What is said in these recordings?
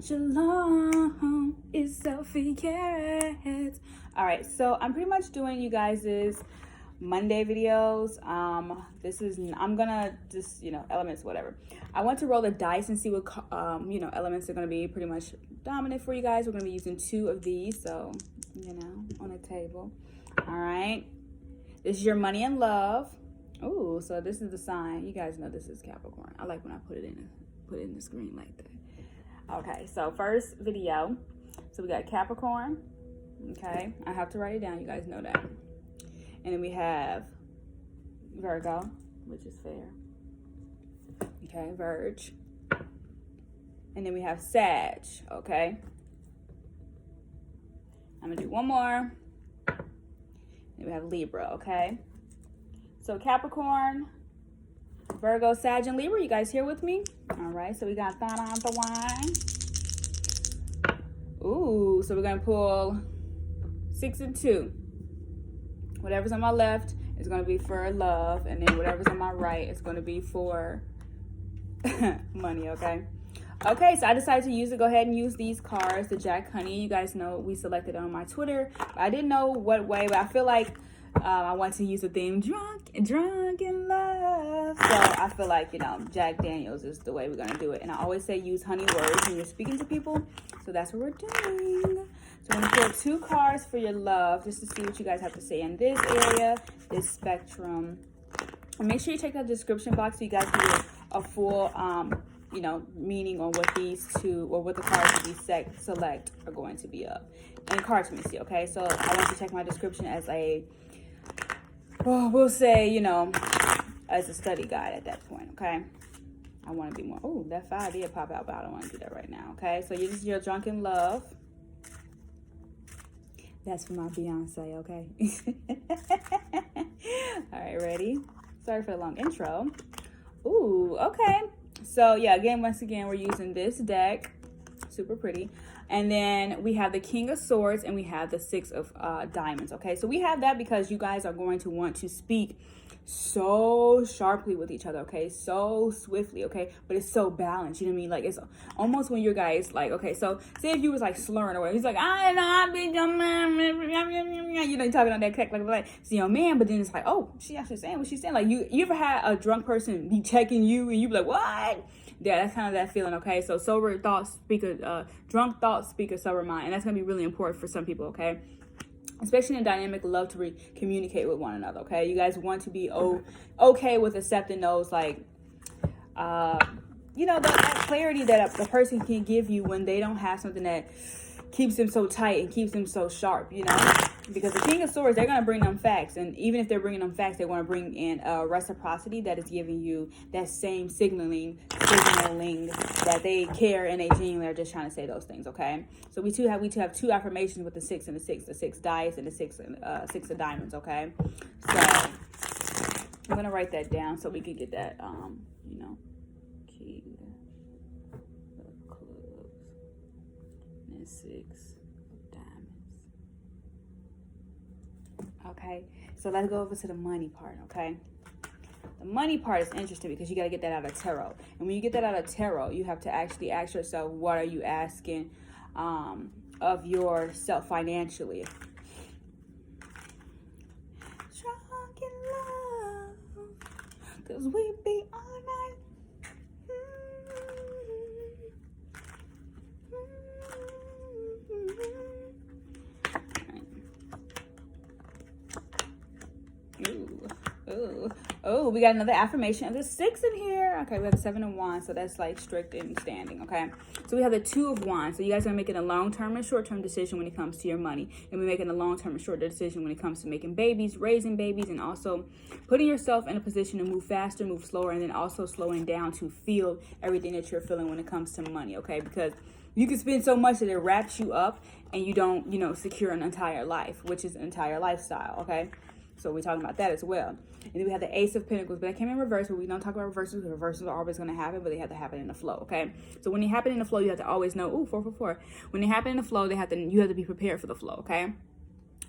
Shalom, it's Selfie Carats. All right, so I'm pretty much doing you guys's Monday videos. I'm gonna just, elements, whatever. I want to roll the dice and see what, elements are gonna be pretty much dominant for you guys. We're gonna be using 2 of these, so, on the table. All right, this is your money and love. Ooh, so this is the sign. You guys know this is Capricorn. I like when I put it in the screen like that. Okay, so first video. So we got Capricorn. Okay, I have to write it down. You guys know that. And then we have Virgo, which is fair. Okay, Verge. And then we have Sag. Okay. I'm gonna do one more. Then we have Libra. Okay. So Capricorn, Virgo, Sag, and Libra. You guys here with me? All right, so we got that on the line. Ooh, so we're gonna pull 6 and 2. Whatever's on my left is gonna be for love, and then whatever's on my right is gonna be for money, okay? Okay, so I decided to go ahead and use these cards, the Jack Honey. You guys know we selected it on my Twitter. I didn't know what way, but I feel like I want to use the theme drunk in love. So I feel like, Jack Daniels is the way we're going to do it. And I always say use honey words when you're speaking to people. So that's what we're doing. So I'm going to pull 2 cards for your love just to see what you guys have to say in this area, this spectrum. And make sure you check that description box so you guys can get a full, meaning on what these 2 or what the cards that we select are going to be of. And Cartomacy, okay? So I want you to check my description as we'll say, as a study guide at that point, okay? I want to be more, oh, that 5 did pop out, but I don't want to do that right now, okay? So you're drunk in love. That's for my Beyonce, okay? All right, ready? Sorry for the long intro. Ooh, okay. So yeah, once again, we're using this deck. Super pretty. And then we have the King of Swords and we have the 6 of Diamonds, okay? So we have that because you guys are going to want to speak so sharply with each other, okay? So swiftly, okay? But it's so balanced, you know what I mean? Like, it's almost when your guys, like, okay, so say if you was, like, slurring or whatever. He's like, I know, I be your man, you're talking on that click, like, it's your man, but then it's like, oh, she actually saying what she's saying. Like, you ever had a drunk person be checking you and you be like, what? Yeah, that's kind of that feeling, okay? So sober thought speaker, drunk thought speaker, sober mind. And that's going to be really important for some people, okay? Especially in dynamic, love to communicate with one another, okay? You guys want to be okay with accepting those, like, that clarity that the person can give you when they don't have something that keeps them so tight and keeps them so sharp, Because the King of Swords, they're going to bring them facts. And even if they're bringing them facts, they want to bring in reciprocity that is giving you that same signaling that they care and they genuinely are just trying to say those things, okay? So we have 2 affirmations with the 6 and the 6, the 6 dice and the 6 of diamonds, okay? So I'm going to write that down so we can get that, King of Clubs and 6 of Diamonds. Okay, so let's go over to the money part, okay? The money part is interesting because you got to get that out of tarot. And when you get that out of tarot, you have to actually ask yourself, what are you asking of yourself financially? Drunk in love, because we be all night. Oh, we got another affirmation of the 6 in here. Okay, we have the 7 of Wands, so that's like strict and standing, okay? So we have the 2 of Wands. So you guys are making a long-term and short-term decision when it comes to your money. And we're making a long-term and short-term decision when it comes to making babies, raising babies, and also putting yourself in a position to move faster, move slower, and then also slowing down to feel everything that you're feeling when it comes to money, okay? Because you can spend so much that it wraps you up and you don't, secure an entire life, which is an entire lifestyle, okay? So we're talking about that as well. And then we have the Ace of Pentacles, but that came in reverse, but we don't talk about reversals because reversals are always going to happen, but they have to happen in the flow, okay? So when they happen in the flow, you have to always know, 444. When they happen in the flow, you have to be prepared for the flow, okay?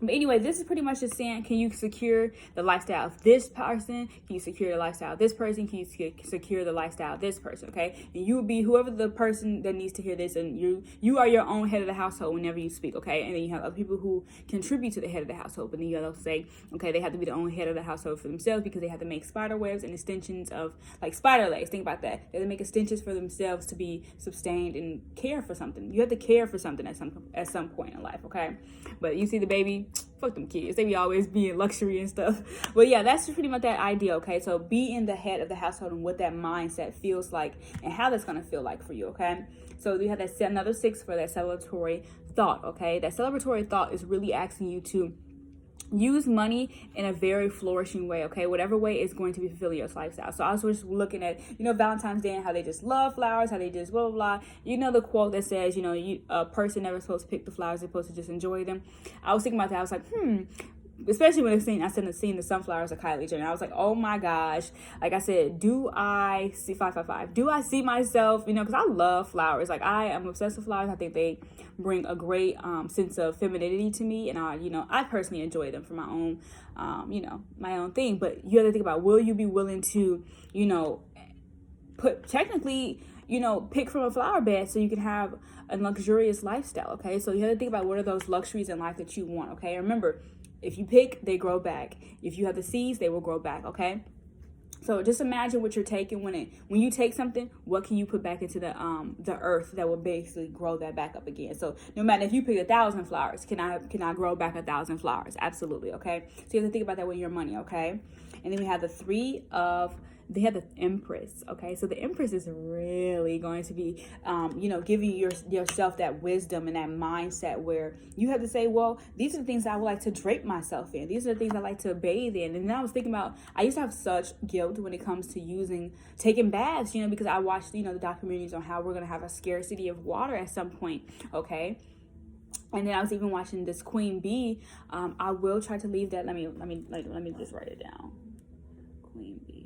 But anyway, this is pretty much just saying, can you secure the lifestyle of this person? Can you secure the lifestyle of this person? Can you secure the lifestyle of this person? Okay, and you will be whoever the person that needs to hear this, and you are your own head of the household whenever you speak. Okay, and then you have other people who contribute to the head of the household, but then you have to say, okay, they have to be the own head of the household for themselves, because they have to make spider webs and extensions of like spider legs. Think about that. They have to make extensions for themselves to be sustained and care for something. You have to care for something at some point in life. Okay, but you see the baby. Fuck them kids. They be always being luxury and stuff. But yeah, that's pretty much that idea, okay? So be in the head of the household and what that mindset feels like and how that's going to feel like for you, okay? So we have that another 6 for that celebratory thought, okay? That celebratory thought is really asking you to use money in a very flourishing way, okay? Whatever way is going to be fulfilling your lifestyle. So I was just looking at, Valentine's Day and how they just love flowers, how they just blah, blah, blah. The quote that says, a person never supposed to pick the flowers, they're supposed to just enjoy them. I was thinking about that. I was like, especially when I seen the sunflowers of Kylie Jenner. I was like, oh my gosh. Like I said, do I see 555? Do I see myself, because I love flowers. Like I am obsessed with flowers. I think they bring a great sense of femininity to me. And I personally enjoy them for my own, my own thing. But you have to think about, will you be willing to, pick from a flower bed so you can have a luxurious lifestyle, okay? So you have to think about what are those luxuries in life that you want, okay? Remember, if you pick, they grow back. If you have the seeds, they will grow back, okay? So just imagine what you're taking when you take something, what can you put back into the earth that will basically grow that back up again? So no matter if you pick 1,000 flowers, can I grow back 1,000 flowers? Absolutely, okay? So you have to think about that with your money, okay? And then we have they have the Empress, okay? So the Empress is really going to be, giving yourself that wisdom and that mindset where you have to say, well, these are the things I would like to drape myself in. These are the things I like to bathe in. And then I was thinking about, I used to have such guilt when it comes to taking baths, because I watched, the documentaries on how we're going to have a scarcity of water at some point, okay? And then I was even watching this Queen Bee. I will try to leave that. Let me just write it down. Queen Bee.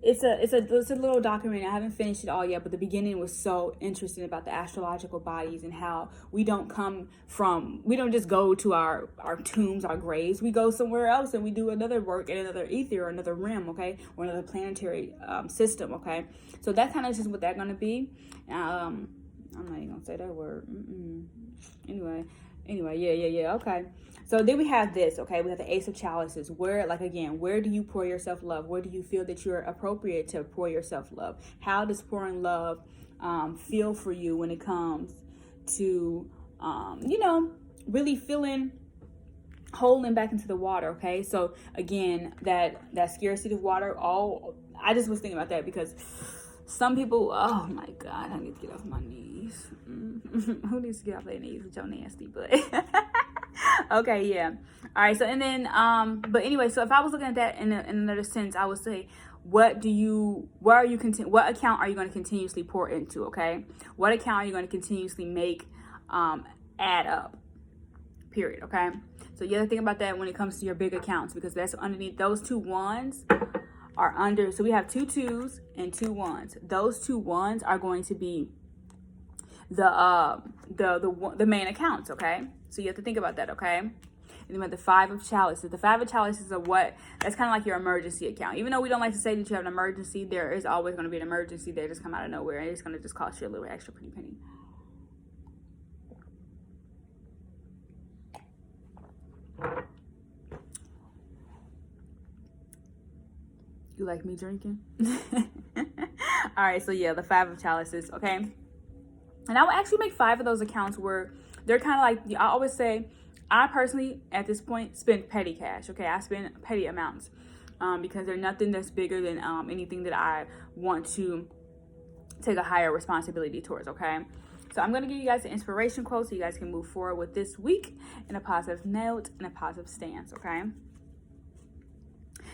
It's a little documentary. I haven't finished it all yet, but the beginning was so interesting about the astrological bodies and how we don't just go to our tombs, our graves. We go somewhere else and we do another work in another ether or another realm, okay, or another planetary system, okay. So that's kind of just what that's gonna be. I'm not even gonna say that word. Anyway, yeah, okay. So then we have this, okay? We have the Ace of Chalices. Where do you pour yourself love? Where do you feel that you're appropriate to pour yourself love? How does pouring love feel for you when it comes to, really feeling whole and back into the water, okay? So again, that scarcity of water, I just was thinking about that because some people, oh my God, I need to get off my knees. Who needs to get off their knees with your nasty butt? Okay, yeah. All right, so and then, but anyway, so if I was looking at that in another sense, I would say, what account are you going to continuously pour into, okay? What account are you going to continuously make add up, period, okay? So you have to think about that when it comes to your big accounts, because that's underneath those 2 wands are under. So we have 2 2s and 2 1s. Those 2 1s are going to be the main accounts, okay? So you have to think about that, okay? And then we have the 5 of Chalices. The 5 of Chalices are that's kind of like your emergency account. Even though we don't like to say that you have an emergency, there is always going to be an emergency that just come out of nowhere, and it's going to just cost you a little extra pretty penny. You like me drinking? All right, so yeah, the 5 of Chalices, okay? And I will actually make 5 of those accounts where they're kind of like, I always say, I personally, at this point, spend petty cash, okay? I spend petty amounts because there's nothing that's bigger than anything that I want to take a higher responsibility towards, okay? So I'm going to give you guys an inspiration quote so you guys can move forward with this week in a positive note and a positive stance, okay?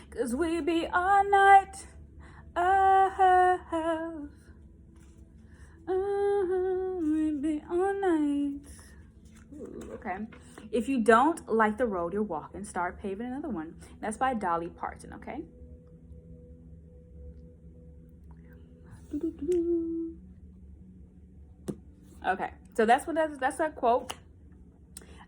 Because we be all night. We be all night. Ooh, okay. If you don't like the road you're walking, start paving another one. That's by Dolly Parton, okay? Okay, so that's that quote.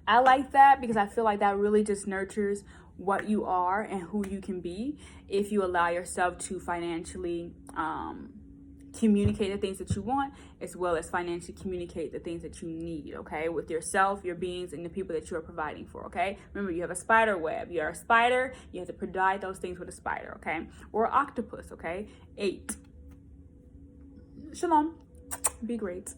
I like that because I feel like that really just nurtures what you are and who you can be if you allow yourself to financially communicate the things that you want, as well as financially communicate the things that you need, okay, with yourself, your beings, and the people that you are providing for, okay? Remember, you have a spider web. You're a spider. You have to provide those things with a spider, okay? Or an octopus, okay? 8. Shalom. Be great.